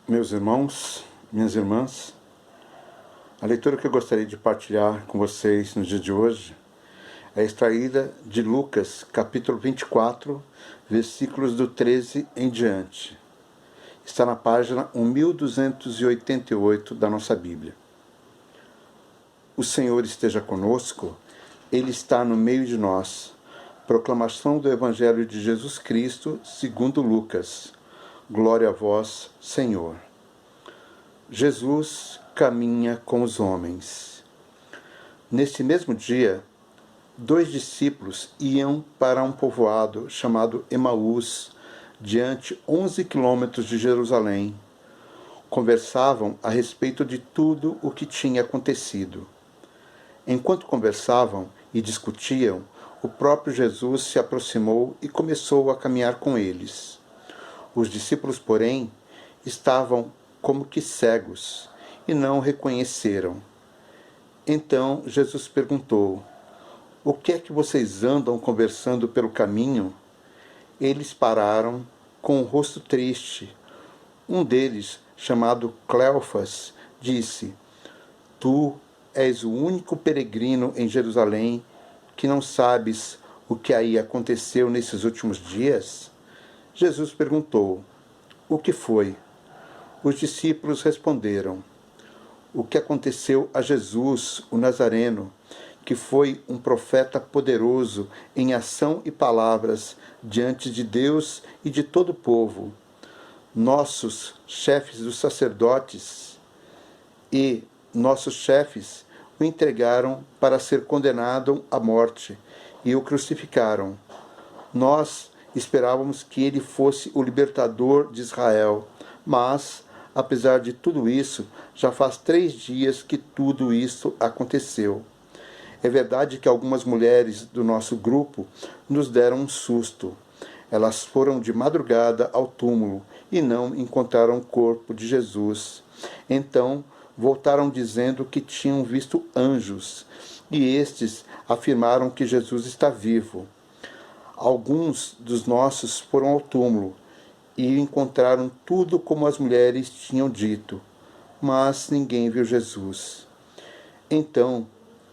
Meus irmãos, minhas irmãs, a leitura que eu gostaria de partilhar com vocês no dia de hoje é extraída de Lucas, capítulo 24, versículos do 13 em diante. Está na página 1288 da nossa Bíblia. O Senhor esteja conosco, Ele está no meio de nós. Proclamação do Evangelho de Jesus Cristo, segundo Lucas. Glória a vós, Senhor. Jesus caminha com os homens. Neste mesmo dia, 2 discípulos iam para um povoado chamado Emaús, diante 11 quilômetros de Jerusalém. Conversavam a respeito de tudo o que tinha acontecido. Enquanto conversavam e discutiam, o próprio Jesus se aproximou e começou a caminhar com eles. Os discípulos, porém, estavam como que cegos e não o reconheceram. Então Jesus perguntou: "O que é que vocês andam conversando pelo caminho?" Eles pararam com o rosto triste. Um deles, chamado Cleofas, disse: "Tu és o único peregrino em Jerusalém que não sabes o que aí aconteceu nesses últimos dias?" Jesus perguntou: "O que foi?" Os discípulos responderam: "O que aconteceu a Jesus, o Nazareno, que foi um profeta poderoso em ação e palavras diante de Deus e de todo o povo. Nossos chefes dos sacerdotes e nossos chefes o entregaram para ser condenado à morte e o crucificaram. Nós esperávamos que ele fosse o libertador de Israel, mas, apesar de tudo isso, já faz 3 dias que tudo isso aconteceu. É verdade que algumas mulheres do nosso grupo nos deram um susto. Elas foram de madrugada ao túmulo e não encontraram o corpo de Jesus. Então voltaram dizendo que tinham visto anjos, e estes afirmaram que Jesus está vivo. Alguns dos nossos foram ao túmulo e encontraram tudo como as mulheres tinham dito, mas ninguém viu Jesus." Então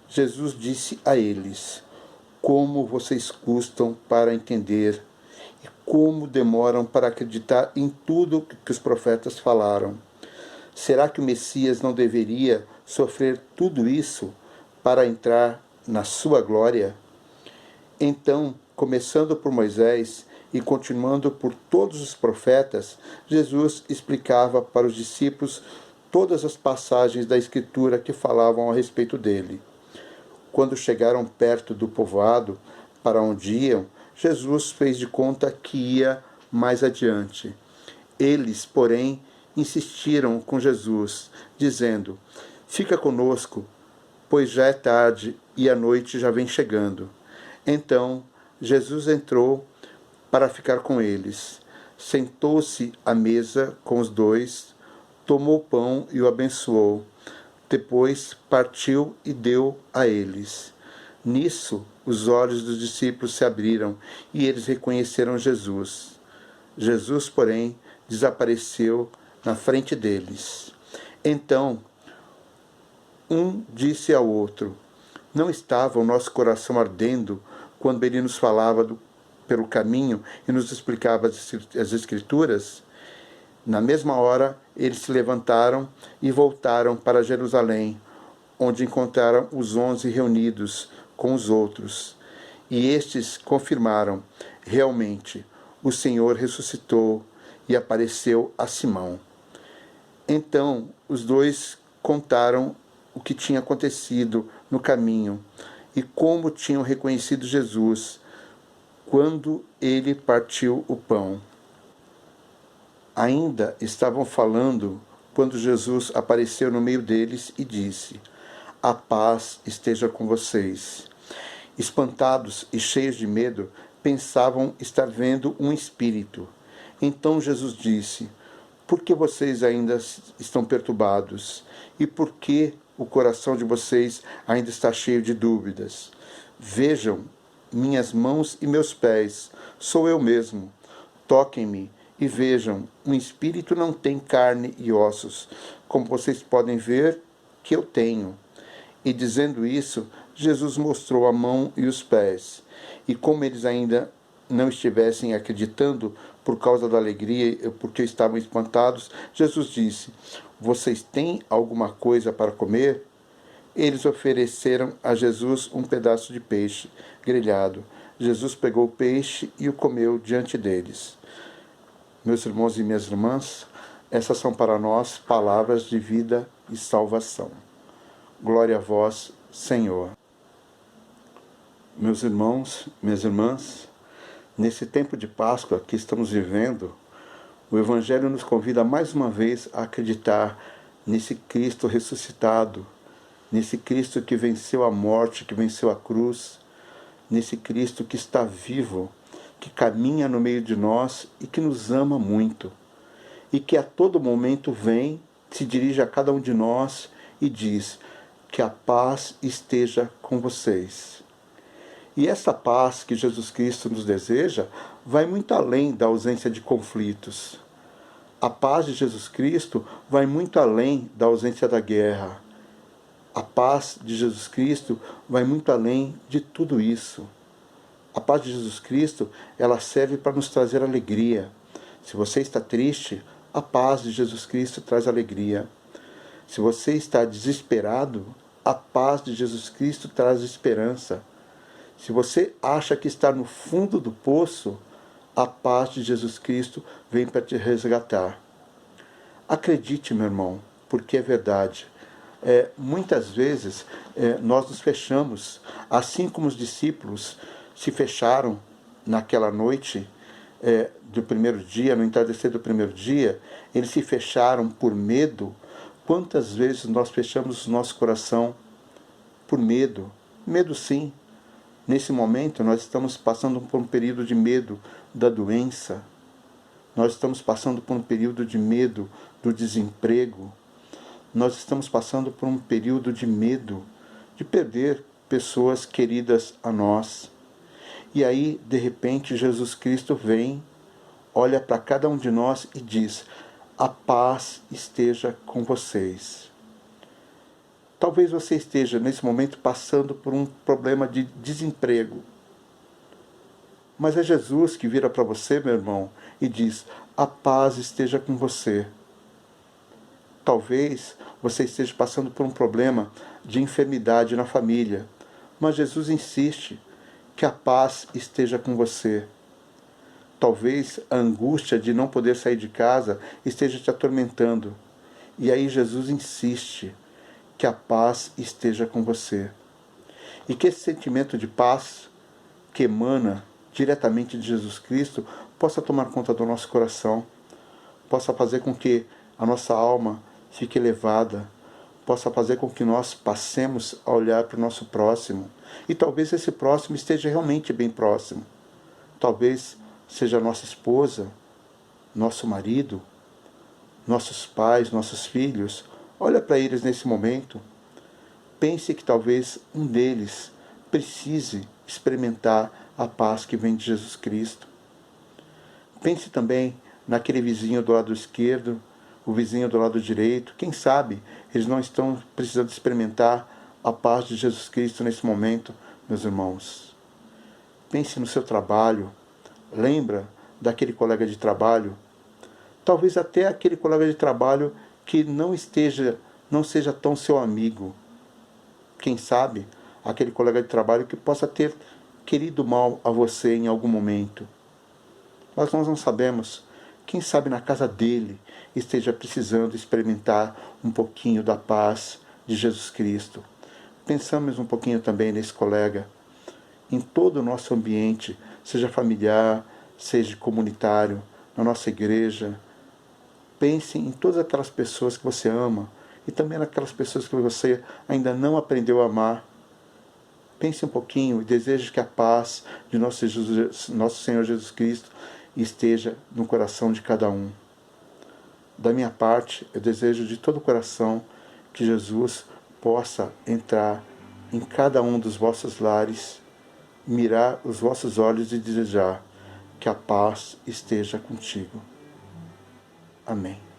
Jesus disse a eles: "Como vocês custam para entender e como demoram para acreditar em tudo que os profetas falaram. Será que o Messias não deveria sofrer tudo isso para entrar na sua glória?" Então, começando por Moisés e continuando por todos os profetas, Jesus explicava para os discípulos todas as passagens da Escritura que falavam a respeito dele. Quando chegaram perto do povoado para onde iam, Jesus fez de conta que ia mais adiante. Eles, porém, insistiram com Jesus, dizendo: "Fica conosco, pois já é tarde e a noite já vem chegando." Então Jesus entrou para ficar com eles. Sentou-se à mesa com os dois, tomou o pão e o abençoou. Depois partiu e deu a eles. Nisso, os olhos dos discípulos se abriram e eles reconheceram Jesus. Jesus, porém, desapareceu na frente deles. Então, um disse ao outro: "Não estava o nosso coração ardendo quando ele nos falava pelo caminho e nos explicava as Escrituras?" Na mesma hora, eles se levantaram e voltaram para Jerusalém, onde encontraram os 11 reunidos com os outros. E estes confirmaram: "Realmente, o Senhor ressuscitou e apareceu a Simão." Então, os dois contaram o que tinha acontecido no caminho e como tinham reconhecido Jesus quando ele partiu o pão. Ainda estavam falando quando Jesus apareceu no meio deles e disse: "A paz esteja com vocês." Espantados e cheios de medo, pensavam estar vendo um espírito. Então Jesus disse: "Por que vocês ainda estão perturbados? E por que o coração de vocês ainda está cheio de dúvidas? Vejam minhas mãos e meus pés, sou eu mesmo. Toquem-me E vejam, um espírito não tem carne e ossos, como vocês podem ver que eu tenho. E dizendo isso, Jesus mostrou a mão e os pés. E como eles ainda não estivessem acreditando por causa da alegria, porque estavam espantados, Jesus disse: Vocês têm alguma coisa para comer? Eles ofereceram a Jesus um pedaço de peixe grelhado. Jesus pegou o peixe e o comeu diante deles. Meus irmãos e minhas irmãs, essas são para nós palavras de vida e salvação. Glória a vós, Senhor. Meus irmãos, minhas irmãs, nesse tempo de Páscoa que estamos vivendo, o Evangelho nos convida mais uma vez a acreditar nesse Cristo ressuscitado, nesse Cristo que venceu a morte, que venceu a cruz, nesse Cristo que está vivo, que caminha no meio de nós e que nos ama muito, e que a todo momento vem, se dirige a cada um de nós e diz: que a paz esteja com vocês. E essa paz que Jesus Cristo nos deseja vai muito além da ausência de conflitos. A paz de Jesus Cristo vai muito além da ausência da guerra. A paz de Jesus Cristo vai muito além de tudo isso. A paz de Jesus Cristo, ela serve para nos trazer alegria. Se você está triste, a paz de Jesus Cristo traz alegria. Se você está desesperado, a paz de Jesus Cristo traz esperança. Se você acha que está no fundo do poço, a paz de Jesus Cristo vem para te resgatar. Acredite, meu irmão, porque é verdade. Muitas vezes nós nos fechamos, assim como os discípulos se fecharam naquela noite do primeiro dia, no entardecer do primeiro dia, eles se fecharam por medo. Quantas vezes nós fechamos o nosso coração por medo? Medo, sim. Nesse momento nós estamos passando por um período de medo da doença. Nós estamos passando por um período de medo do desemprego. Nós estamos passando por um período de medo de perder pessoas queridas a nós. E aí, de repente, Jesus Cristo vem, olha para cada um de nós e diz: a paz esteja com vocês. Talvez você esteja, nesse momento, passando por um problema de desemprego. Mas é Jesus que vira para você, meu irmão, e diz: a paz esteja com você. Talvez você esteja passando por um problema de enfermidade na família, mas Jesus insiste que a paz esteja com você. Talvez a angústia de não poder sair de casa esteja te atormentando, e aí Jesus insiste que a paz esteja com você. E que esse sentimento de paz que emana diretamente de Jesus Cristo possa tomar conta do nosso coração, possa fazer com que a nossa alma fique elevada, possa fazer com que nós passemos a olhar para o nosso próximo. E talvez esse próximo esteja realmente bem próximo. Talvez seja nossa esposa, nosso marido, nossos pais, nossos filhos. Olha para eles nesse momento. Pense que talvez um deles precise experimentar a paz que vem de Jesus Cristo. Pense também naquele vizinho do lado esquerdo, o vizinho do lado direito. Quem sabe eles não estão precisando experimentar a paz de Jesus Cristo nesse momento, meus irmãos. Pense no seu trabalho. Lembra daquele colega de trabalho. Talvez até aquele colega de trabalho que não seja tão seu amigo. Quem sabe aquele colega de trabalho que possa ter querido mal a você em algum momento. Mas nós não sabemos. Quem sabe na casa dele esteja precisando experimentar um pouquinho da paz de Jesus Cristo. Pensamos um pouquinho também nesse colega. Em todo o nosso ambiente, seja familiar, seja comunitário, na nossa igreja. Pense em todas aquelas pessoas que você ama e também naquelas pessoas que você ainda não aprendeu a amar. Pense um pouquinho e deseje que a paz de nosso Senhor Jesus Cristo esteja no coração de cada um. Da minha parte, eu desejo de todo o coração que Jesus possa entrar em cada um dos vossos lares, mirar os vossos olhos e desejar que a paz esteja contigo. Amém.